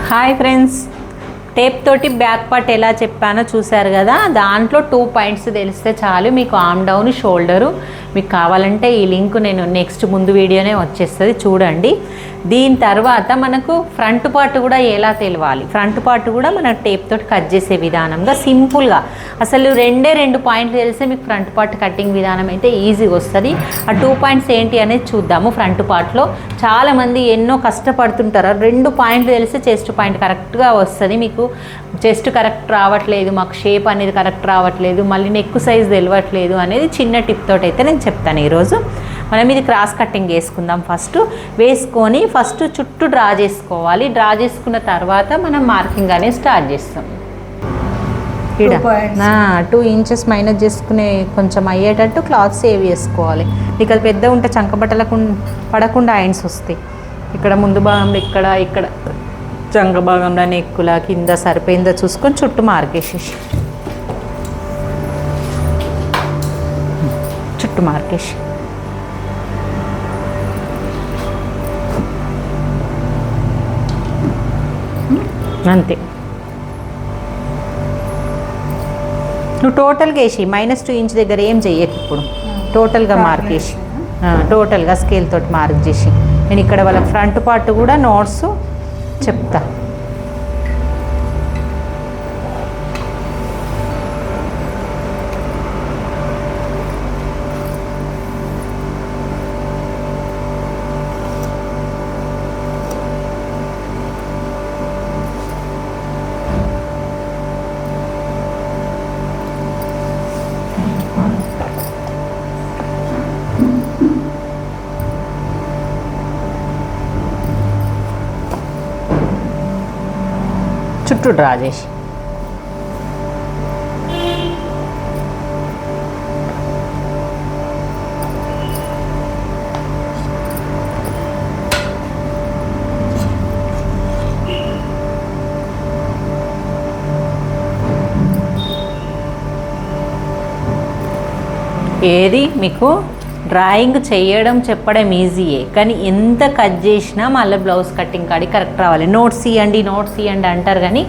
Hi friends, tape తోటి back part ఎలా చెప్పానో చూశారు కదా. దాంట్లో 2 పాయింట్స్ తెలిస్తే చాలు మీకు ఆర్మ్ డౌన్, షోల్డరు. మీకు కావాలంటే ఈ లింక్ నేను నెక్స్ట్ ముందు వీడియోనే వచ్చేస్తుంది, చూడండి. దీని తర్వాత మనకు ఫ్రంట్ పార్ట్ కూడా ఎలా తెలవాలి, ఫ్రంట్ పార్ట్ కూడా మన టేప్ తోటి కట్ చేసే విధానంగా సింపుల్గా, అసలు 2 పాయింట్లు తెలిస్తే మీకు ఫ్రంట్ పార్ట్ కటింగ్ విధానం అయితే ఈజీగా వస్తుంది. ఆ 2 పాయింట్స్ ఏంటి అనేది చూద్దాము. ఫ్రంట్ పార్ట్లో చాలామంది ఎన్నో కష్టపడుతుంటారు. 2 పాయింట్లు తెలిస్తే చెస్ట్ పాయింట్ కరెక్ట్గా వస్తుంది. మీకు చెస్ట్ కరెక్ట్ రావట్లేదు, మాకు షేప్ అనేది కరెక్ట్ రావట్లేదు, మళ్ళీ నెక్ సైజ్ తెలియట్లేదు అనేది చిన్న టిప్ తోటి అయితే నేను చెప్తాను. ఈరోజు మనం ఇది క్రాస్ కటింగ్ వేసుకుందాం. వేసుకొని ఫస్ట్ చుట్టూ డ్రా చేసుకోవాలి. డ్రా చేసుకున్న తర్వాత మనం మార్కింగ్ అనేది స్టార్ట్ చేస్తాం. ఇక్కడ 2 ఇంచెస్ మైనస్ చేసుకునే కొంచెం అయ్యేటట్టు క్లాత్ సేవ్ చేసుకోవాలి. ఇక అది పెద్ద ఉంటే చంకబట్టలకు పడకుండా ఐన్స్ వస్తాయి. ఇక్కడ ముందు భాగంలో ఇక్కడ చంక భాగంలో నెక్కుల కింద సరిపోయిందో చూసుకొని చుట్టూ మార్కేసేసి అంతే. నువ్వు టోటల్గా వేసి -2 ఇంచ్ దగ్గర ఏం చెయ్యకు. ఇప్పుడు టోటల్గా మార్కేసి టోటల్గా స్కేల్ తోటి మార్క్ చేసి నేను ఇక్కడ వాళ్ళ ఫ్రంట్ పార్ట్ కూడా నోట్స్ చెప్తా. చుట్టూ డ్రా చేసి ఏది మీకు డ్రాయింగ్ చేయడం చెప్పడం ఈజీయే, కానీ ఎంత కట్ చేసినా మళ్ళీ బ్లౌజ్ కటింగ్ కాడి కరెక్ట్ రావాలి. నోట్స్ ఇవ్వండి అంటారు, కానీ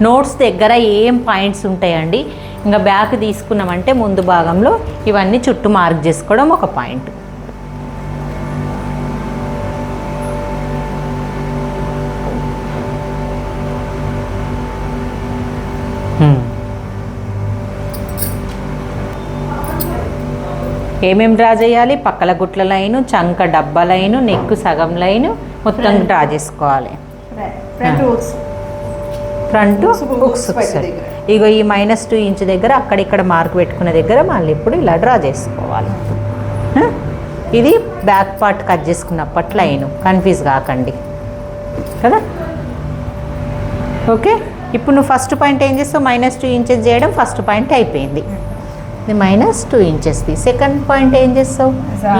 నోట్స్ దగ్గర ఏం పాయింట్స్ ఉంటాయండి. ఇంకా బ్యాక్ తీసుకున్నామంటే ముందు భాగంలో ఇవన్నీ చుట్టూ మార్క్ చేసుకోవడం ఒక పాయింట్. ఏమేమి డ్రా చేయాలి? పక్కల గుట్ల లైను, చంక డబ్బా లైను, నెక్ సగం లైను మొత్తం డ్రా చేసుకోవాలి. ఫ్రంట్ బుక్స్ ఇగో ఈ -2 ఇంచ్ దగ్గర అక్కడిక్కడ మార్క్ పెట్టుకున్న దగ్గర మళ్ళీ ఇప్పుడు ఇలా డ్రా చేసుకోవాలి. ఇది బ్యాక్ పార్ట్ కట్ చేసుకున్నప్పటి లైను, కన్ఫ్యూజ్ కాకండి కదా. ఓకే, ఇప్పుడు నువ్వు ఫస్ట్ పాయింట్ ఏం చేస్తావు? -2 ఇంచెస్ చేయడం ఫస్ట్ పాయింట్ అయిపోయింది. -2 ఇంచెస్. సెకండ్ పాయింట్ ఏం చేస్తావు?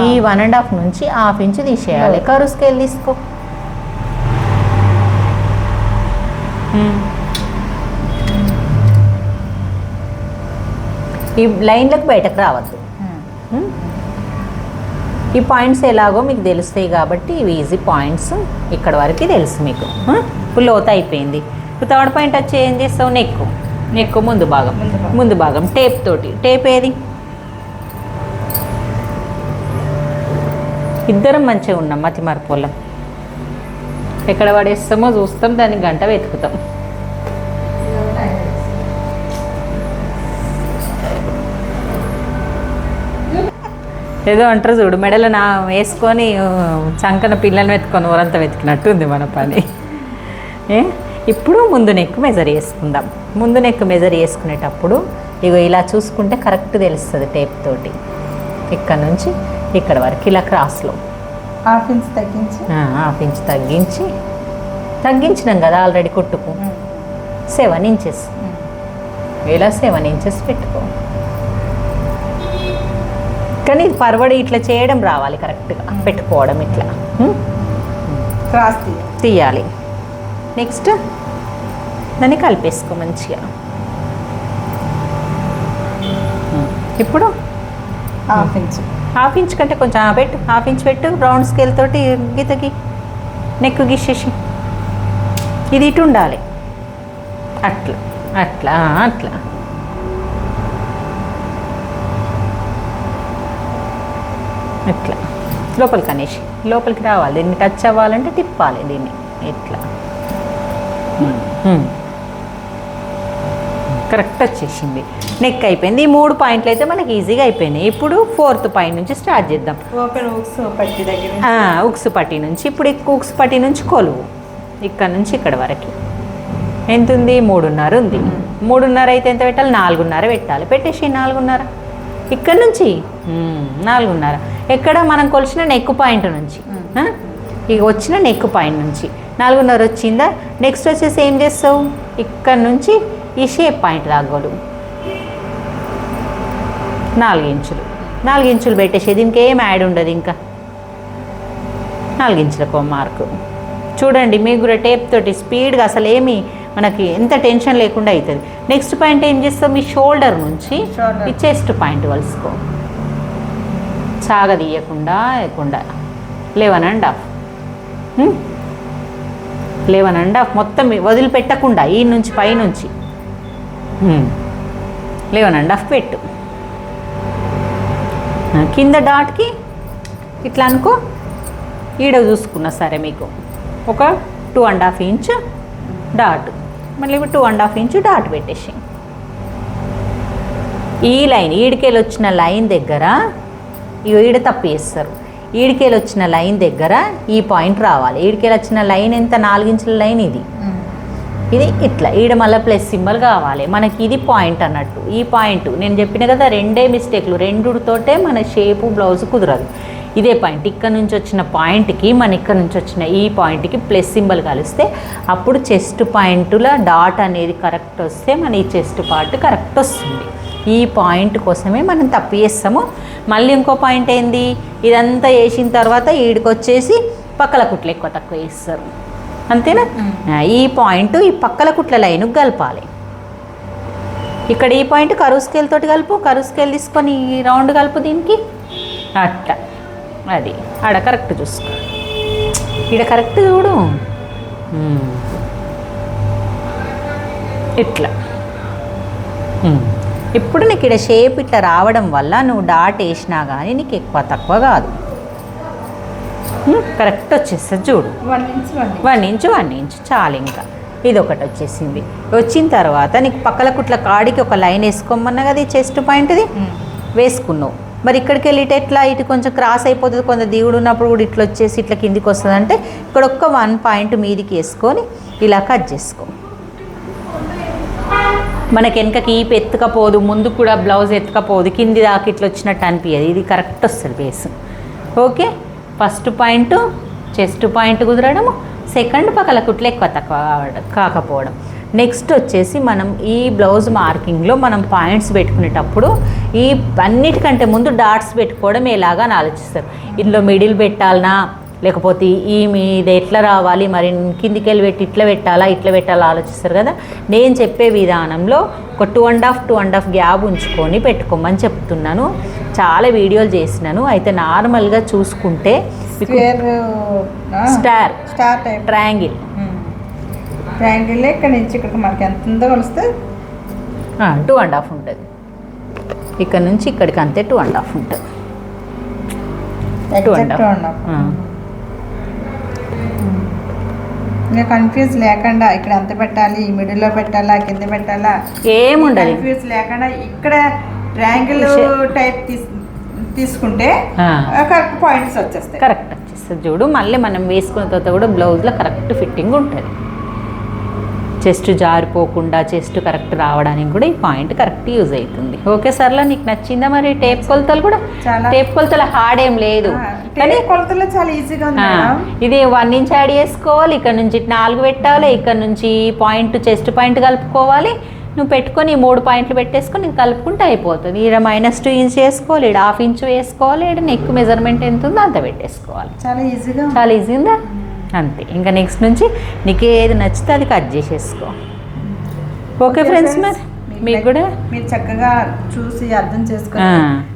ఈ 1.5 నుంచి 1/2 ఇంచ్ తీసేయాలి. కరు స్కేల్ తీసుకో. ఈ లైన్లకు బయటకు రావద్దు. ఈ పాయింట్స్ ఎలాగో మీకు తెలుస్తాయి కాబట్టి ఇవి ఈజీ పాయింట్స్. ఇక్కడ వరకు తెలుసు మీకు. ఇప్పుడు లోతు అయిపోయింది. ఇప్పుడు థర్డ్ పాయింట్ వచ్చి ఏం చేస్తావు? నెక్ ముందు భాగం టేప్ తోటి. టేప్ ఏది? ఇద్దరం మంచిగా ఉన్నాం, మతి మరపోలం. ఎక్కడ పడేస్తామో చూస్తాం, దాన్ని గంట వెతుకుతాం. ఏదో అంటారు చూడు, మెడలో వేసుకొని చంకన పిల్లల్ని వెతుకొని ఊరంతా వెతికినట్టు ఉంది మన పని. ఇప్పుడు ముందు నెక్ మెజర్ చేసుకుందాం. ముందు నెక్ మెజర్ చేసుకునేటప్పుడు ఇగో ఇలా చూసుకుంటే కరెక్ట్ తెలుస్తుంది. టేప్ తోటి ఇక్కడ నుంచి ఇక్కడ వరకు ఇలా క్రాస్లో 1/2 ఇంచ్ తగ్గించి 1/2 ఇంచ్ తగ్గించినాం కదా ఆల్రెడీ కుట్టుకు. 7 ఇంచెస్ ఇలా 7 ఇంచెస్ పెట్టుకో. కానీ ఇది పరవడి ఇట్లా చేయడం రావాలి, కరెక్ట్గా పెట్టుకోవడం ఇట్లా క్రాస్ తీయాలి. నెక్స్ట్ దాన్ని కలిపేసుకో మంచిగా. ఇప్పుడు 1/2 ఇంచ్ హాఫ్ ఇంచ్ కంటే కొంచెం పెట్టు, హాఫ్ ఇంచ్ పెట్టు. రౌండ్ స్కేల్ తోటి గీతకి నెక్ గీసేసి ఇది ఇటు ఉండాలి, అట్లా అట్లా అట్లా. ఇట్లా లోపలికి అనేసి లోపలికి రావాలి, దీన్ని టచ్ అవ్వాలంటే తిప్పాలి దీన్ని ఇట్లా. కరెక్ట్ వచ్చేసింది, నెక్ అయిపోయింది. ఈ 3 పాయింట్లు అయితే మనకి ఈజీగా అయిపోయినాయి. ఇప్పుడు 4th పాయింట్ నుంచి స్టార్ట్ చేద్దాం. ఓపెన్ ఉక్స్ పట్టి దగ్గర ఉక్సు పట్టి నుంచి. ఇప్పుడు ఉక్సు పట్టి నుంచి కొలువు, ఇక్కడ నుంచి ఇక్కడ వరకు ఎంత ఉంది? 3.5 ఉంది. 3.5 అయితే ఎంత పెట్టాలి? 4.5 పెట్టాలి. పెట్టేసి 4.5 ఇక్కడ నుంచి 4.5 ఎక్కడ మనం కొలిచిన నెక్ పాయింట్ నుంచి, ఇక వచ్చిన నెక్ పాయింట్ నుంచి 4.5 వచ్చిందా? నెక్స్ట్ వచ్చేసి ఏం చేస్తావు? ఇక్కడ నుంచి ఈ షేప్ పాయింట్ దాకా కొలువు 4 ఇంచులు. 4 ఇంచులు పెట్టేసి దీనికి ఏం యాడ్ ఉండదు, ఇంకా 4 ఇంచులకు మార్కు. చూడండి మీకు కూడా టేప్ తోటి స్పీడ్గా అసలు ఏమి మనకి ఎంత టెన్షన్ లేకుండా అవుతుంది. నెక్స్ట్ పాయింట్ ఏం చేస్తాం? మీ షోల్డర్ నుంచి ఈ చెస్ట్ పాయింట్ వలుసుకో, సాగదీయకుండా లేకుండా 11.5 11.5 మొత్తం వదిలిపెట్టకుండా ఈ నుంచి పై నుంచి 11.5 పెట్టు. కింద డాట్కి ఇట్లా అనుకో, ఈడ చూసుకున్నా సరే మీకు ఒక 2.5 ఇంచ్ డాట్, మళ్ళీ 2.5 ఇంచ్ డాట్ పెట్టేసి ఈ లైన్ ఈడికేలు వచ్చిన లైన్ దగ్గర ఈడ తప్పు చేస్తారు. ఈడికేలు వచ్చిన లైన్ దగ్గర ఈ పాయింట్ రావాలి. ఈడికేలు వచ్చిన లైన్ ఎంత? 4 ఇంచుల లైన్ ఇది. ఇది ఇట్లా ఈడ మళ్ళీ ప్లస్ సింబల్ కావాలి మనకి. ఇది పాయింట్ అన్నట్టు. ఈ పాయింట్ నేను చెప్పిన కదా, 2 మిస్టేక్లు, 2తోటే మన షేపు బ్లౌజ్ కుదరదు. ఇదే పాయింట్, ఇక్కడ నుంచి వచ్చిన పాయింట్కి మన ఇక్కడ నుంచి వచ్చిన ఈ పాయింట్కి ప్లస్ సింబల్ కలిస్తే అప్పుడు చెస్ట్ పాయింటుల డాట్ అనేది కరెక్ట్ వస్తే మన ఈ చెస్ట్ పార్ట్ కరెక్ట్ వస్తుంది. ఈ పాయింట్ కోసమే మనం తప్పు చేస్తాము. మళ్ళీ ఇంకో పాయింట్ ఏంది? ఇదంతా వేసిన తర్వాత ఈడికి వచ్చేసి పక్కల కుట్లు ఎక్కువ తక్కువ వేస్తారు, అంతేనా? ఈ పాయింట్ ఈ పక్కల కుట్ల లైన్కి కలపాలి. ఇక్కడ ఈ పాయింట్ కరువు స్కేల్ తోటి కలుపు, కరువు స్కేల్ తీసుకొని ఈ రౌండ్ కలుపు దీనికి, అట్లా. అది ఆడ కరెక్ట్ చూసుకో, ఈడ కరెక్ట్ చూడు, ఇట్లా. ఇప్పుడు నీకు ఇక్కడ షేప్ ఇట్లా రావడం వల్ల నువ్వు డాట్ వేసినా కానీ నీకు ఎక్కువ తక్కువ కాదు, కరెక్ట్ వచ్చేస్తుంది చూడు. 1 ఇంచ్ చాలు. ఇంకా ఇది ఒకటి వచ్చేసింది. వచ్చిన తర్వాత నీకు పక్కల కుట్ల కాడికి ఒక లైన్ వేసుకోమన్నా కదా ఈ చెస్ట్ పాయింట్ది, వేసుకున్నావు. మరి ఇక్కడికి వెళ్ళి ఎట్లా ఇటు కొంచెం క్రాస్ అయిపోతుంది, కొంత దిగుడు ఉన్నప్పుడు కూడా ఇట్లా వచ్చేసి ఇట్లా కిందికి వస్తుంది. అంటే ఇక్కడ ఒక్క 1 పాయింట్ మీదికి వేసుకొని ఇలా కట్ చేసుకో. మనకి వెనకకి ఈపు ఎత్తుకపోదు, ముందు కూడా బ్లౌజ్ ఎత్తుకపోదు, కింది దాకా ఇట్లా వచ్చినట్టు అనిపించదు. ఇది కరెక్ట్ వస్తుంది base. Okay, first point chest point కుదరడం, సెకండ్ పక్కల కుట్లు ఎక్కువ తక్కువ కాకపోవడం. నెక్స్ట్ వచ్చేసి మనం ఈ బ్లౌజ్ మార్కింగ్లో మనం పాయింట్స్ పెట్టుకునేటప్పుడు ఈ అన్నిటికంటే ముందు డాట్స్ పెట్టుకోవడం ఎలాగా అని ఆలోచిస్తారు. ఇందులో మిడిల్ పెట్టాలనా, లేకపోతే ఈ మీద ఎట్లా రావాలి, మరి కిందికి వెళ్ళి పెట్టి ఇట్లా పెట్టాలా ఆలోచిస్తారు కదా. నేను చెప్పే విధానంలో ఒక 2.5 గ్యాప్ ఉంచుకొని పెట్టుకోమని చెప్తున్నాను. చాలా వీడియోలు చేసినాను. అయితే నార్మల్గా చూసుకుంటే స్టార్ టైప్ ట్రయాంగిల్ ఇక్కడ నుంచి ఇక్కడికి మనకి ఎంత ఉందో కొలిస్తే 2.5 ఉంటుంది. ఇక్కడ నుంచి ఇక్కడికి అంతే 2.5 ఉంటుంది. 2.5 ఇంకా కన్ఫ్యూజ్ లేకుండా ఇక్కడ ఎంత పెట్టాలి, ఈ మిడిల్లో పెట్టాలా, కింద పెట్టాలా, ఏముండదు. కన్ఫ్యూజ్ లేకుండా ఇక్కడ ట్రయాంగిల్ టైప్ తీసుకుంటే కరెక్ట్ పాయింట్స్ వచ్చేస్తాయి. కరెక్ట్ వచ్చేస్తుంది చూడు. మళ్ళీ మనం వేసుకున్న తర్వాత కూడా బ్లౌజ్లో కరెక్ట్ ఫిట్టింగ్ ఉంటుంది. చెస్ట్ జారిపోకుండా చెస్ట్ కరెక్ట్ రావడానికి కూడా ఈ పాయింట్ కరెక్ట్ యూజ్ అవుతుంది. ఓకే సర్లా, నీకు నచ్చిందా? మరి టేప్ కొలతలు కూడా టేప్ కొలతలు హార్డ్ ఏం లేదు, కానీ కొలతలు చాలా ఈజీగా ఉంది. ఇది 1 ఇంచ్ యాడ్ చేసుకోవాలి, ఇక్కడ నుంచి 4 పెట్టాలి, ఇక్కడ నుంచి పాయింట్ చెస్ట్ పాయింట్ కలుపుకోవాలి. నువ్వు పెట్టుకొని 3 పాయింట్లు పెట్టేసుకొని నీకు కలుపుకుంటే అయిపోతుంది. ఇక్కడ -2 ఇంచ్ వేసుకోవాలి, ఇక్కడ 1/2 ఇంచ్ వేసుకోవాలి, ఇక్కడ నెక్ మెజర్మెంట్ ఎంత ఉందో అంత పెట్టేసుకోవాలి. చాలా ఈజీగా ఉందా? అంతే. ఇంకా నెక్స్ట్ నుంచి నీకు ఏది నచ్చితే అది కట్ చేసేసుకో. ఓకే ఫ్రెండ్స్, మరి మీకు కూడా మీరు చక్కగా చూసి అర్థం చేసుకొని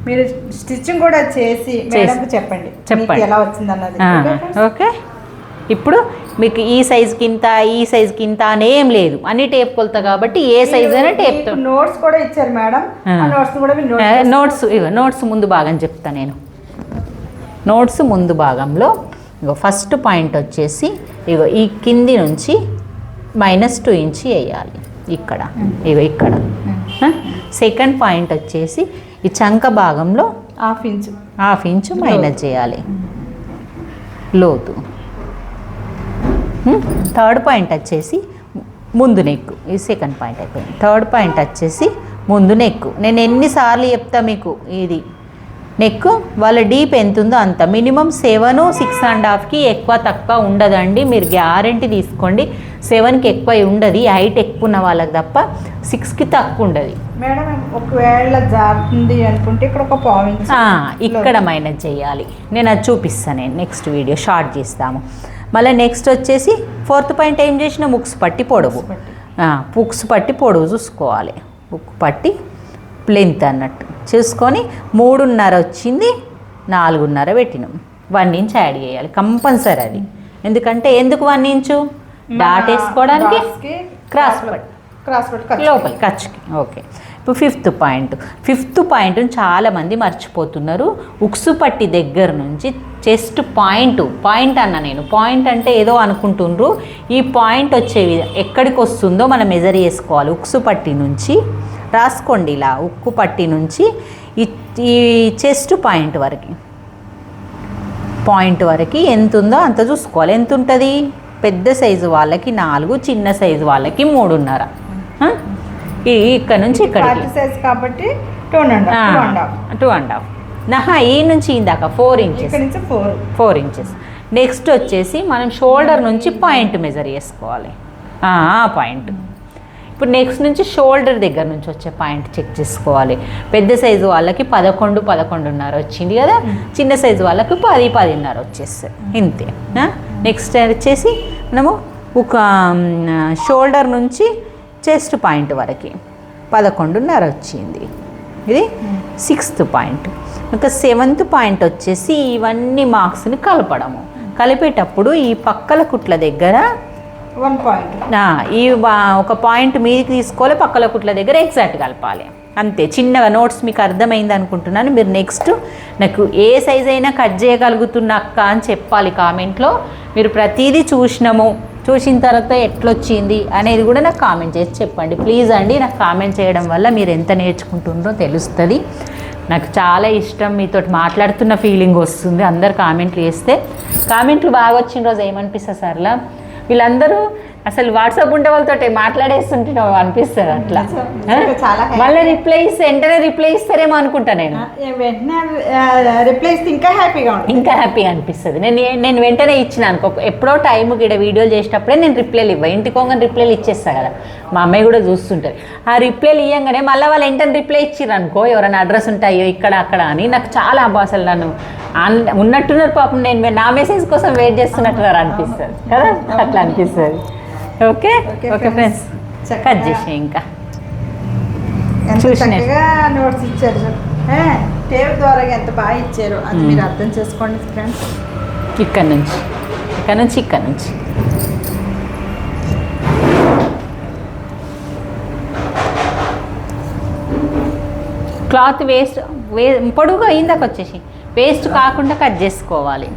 మీరు స్టిచ్చింగ్ కూడా చేసి చెప్పండి ఎలా వచ్చింది అన్నది. ఓకే. ఇప్పుడు మీకు ఈ సైజుకి ఇంత ఈ సైజుకి ఇంత అనేం లేదు, అన్ని టేప్ కొలత కాబట్టి ఏ సైజ్ అయినా టేప్తో. నోట్స్ కూడా ఇచ్చారు మేడం, నోట్స్ కూడా నోట్స్ ఇగో నోట్స్ ముందు భాగం చెప్తా నేను. నోట్స్ ముందు భాగంలో ఇగో ఫస్ట్ పాయింట్ వచ్చేసి ఇగో ఈ కింది నుంచి -2 ఇంచ్ వేయాలి ఇక్కడ, ఇగో ఇక్కడ. సెకండ్ పాయింట్ వచ్చేసి ఈ చంక భాగంలో హాఫ్ ఇంచు మైనస్ చేయాలి లోతు. థర్డ్ పాయింట్ వచ్చేసి ముందు నెక్కు, ఇది సెకండ్ పాయింట్ అయిపోయింది. థర్డ్ పాయింట్ వచ్చేసి ముందు నెక్కు. నేను ఎన్నిసార్లు చెప్తా మీకు, ఇది నెక్కు వాళ్ళ డీప్ ఎంత ఉందో అంత, మినిమం 7, 6.5కి ఎక్కువ తక్కువ ఉండదండి. మీరు గ్యారెంటీ తీసుకోండి, 7కి ఎక్కువ ఉండదు హైట్ ఎక్కువ ఉన్న వాళ్ళకి తప్ప, 6కి తక్కువ ఉండదు మేడం. ఒకవేళ జారుతుంది అనుకుంటే ఇక్కడ ఒక పాయింట్ ఇక్కడ మైనస్ చేయాలి. నేను అది చూపిస్తాను, నేను నెక్స్ట్ వీడియో షార్ట్ చేస్తాము. మళ్ళీ నెక్స్ట్ వచ్చేసి ఫోర్త్ పాయింట్ ఏం చేసిన, ముక్స్ పట్టి పొడవు. పుక్స్ పట్టి పొడవు చూసుకోవాలి, ఉక్కు పట్టి లెంత్ అన్నట్టు చూసుకొని 3.5 వచ్చింది, 4.5 పెట్టినాం. 1 ఇంచ్ యాడ్ చేయాలి కంపల్సరీ అది. ఎందుకంటే ఎందుకు 1 ఇంచు, డాట్ వేసుకోవడానికి, క్రాస్ పట్టి లోపలి ఖర్చుకి. ఓకే, ఇప్పుడు ఫిఫ్త్ పాయింట్ చాలామంది మర్చిపోతున్నారు. ఉక్సు పట్టి దగ్గర నుంచి చెస్ట్ పాయింట్ అన్న నేను, పాయింట్ అంటే ఏదో అనుకుంటుండ్రు. ఈ పాయింట్ వచ్చేవి ఎక్కడికి వస్తుందో మనం మెజర్ చేసుకోవాలి. ఉక్సు పట్టి నుంచి రాసుకోండి ఇలా, ఉక్కు పట్టి నుంచి ఈ చెస్ట్ పాయింట్ వరకు ఎంత ఉందో అంత చూసుకోవాలి. ఎంత ఉంటుంది, పెద్ద సైజు వాళ్ళకి 4, చిన్న సైజు వాళ్ళకి 3.5. ఇక్కడ నుంచి ఇక్కడికి కాబట్టి 2.5. ఈ నుంచి ఇందాక 4 ఇంచెస్, 4 ఇంచెస్. నెక్స్ట్ వచ్చేసి మనం షోల్డర్ నుంచి పాయింట్ మెజర్ చేసుకోవాలి. పాయింట్ ఇప్పుడు నెక్స్ట్ నుంచి షోల్డర్ దగ్గర నుంచి వచ్చే పాయింట్ చెక్ చేసుకోవాలి. పెద్ద సైజు వాళ్ళకి 11, 11.5 వచ్చింది కదా, చిన్న సైజు వాళ్ళకి 10, 10.5 వచ్చేస్తుంది ఇంతే. నెక్స్ట్ వచ్చేసి మనము ఒక షోల్డర్ నుంచి చెస్ట్ పాయింట్ వరకు 11.5 వచ్చింది. ఇది 6th పాయింట్. ఇంకా 7th పాయింట్ వచ్చేసి ఇవన్నీ మార్క్స్ని కలపడము. కలిపేటప్పుడు ఈ పక్కల కుట్ల దగ్గర 1 పాయింట్, ఈ ఒక పాయింట్ మీదకి తీసుకోవాలి, పక్కల కుట్ల దగ్గర ఎగ్జాక్ట్ కలపాలి అంతే. చిన్నగా నోట్స్ మీకు అర్థమైంది అనుకుంటున్నాను. మీరు నెక్స్ట్ నాకు ఏ సైజ్ అయినా కట్ చేయగలుగుతున్నా అక్క అని చెప్పాలి కామెంట్లో. మీరు ప్రతిదీ చూసిన తర్వాత ఎట్లొచ్చింది అనేది కూడా నాకు కామెంట్ చేసి చెప్పండి ప్లీజ్ అండి. నాకు కామెంట్ చేయడం వల్ల మీరు ఎంత నేర్చుకుంటుందో తెలుస్తుంది. నాకు చాలా ఇష్టం, మీతో మాట్లాడుతున్న ఫీలింగ్ వస్తుంది. అందరు కామెంట్లు చేస్తే, కామెంట్లు బాగా వచ్చిన రోజు ఏమనిపిస్తుంది సర్లా, వీళ్ళందరూ అసలు వాట్సాప్ ఉండే వాళ్ళతో మాట్లాడేస్తుంటున్నావు అనిపిస్తుంది అట్లా. మళ్ళీ వెంటనే రిప్లై ఇస్తారేమో అనుకుంటా నేను. రిప్లై ఇస్తే ఇంకా హ్యాపీగా అనిపిస్తుంది. నేను వెంటనే ఇచ్చిన అనుకో, ఎప్పుడో టైం ఇక్కడ వీడియోలు చేసేటప్పుడే నేను రిప్లైలు ఇంటికి పోగానే రిప్లైలు ఇచ్చేస్తా కదా, మా అమ్మాయి కూడా చూస్తుంటుంది. ఆ రిప్లైలు ఇవ్వగానే మళ్ళీ వాళ్ళు వెంటనే రిప్లై ఇచ్చిర్రు అనుకో, ఎవరైనా అడ్రస్ ఉంటాయో ఇక్కడ అక్కడ అని, నాకు చాలా అసలు నన్ను ఉన్నట్టున్నారు పాపం, నేను నా మెసేజ్ కోసం వెయిట్ చేస్తున్నట్టున్నారు అనిపిస్తుంది కదా, అట్లా అనిపిస్తుంది. ఓకే ఫ్రెండ్స్, కట్ చేసి ఇంకా చక్కగా నోట్స్ ఇచ్చారు, టేప్ ద్వారా ఎంత బాగా ఇచ్చారు అది మీరు అర్థం చేసుకోండి ఫ్రెండ్స్. ఇక్కడ నుంచి క్లాత్ పొడుగు అయిందాక వచ్చేసి వేస్ట్ కాకుండా కట్ చేసుకోవాలి.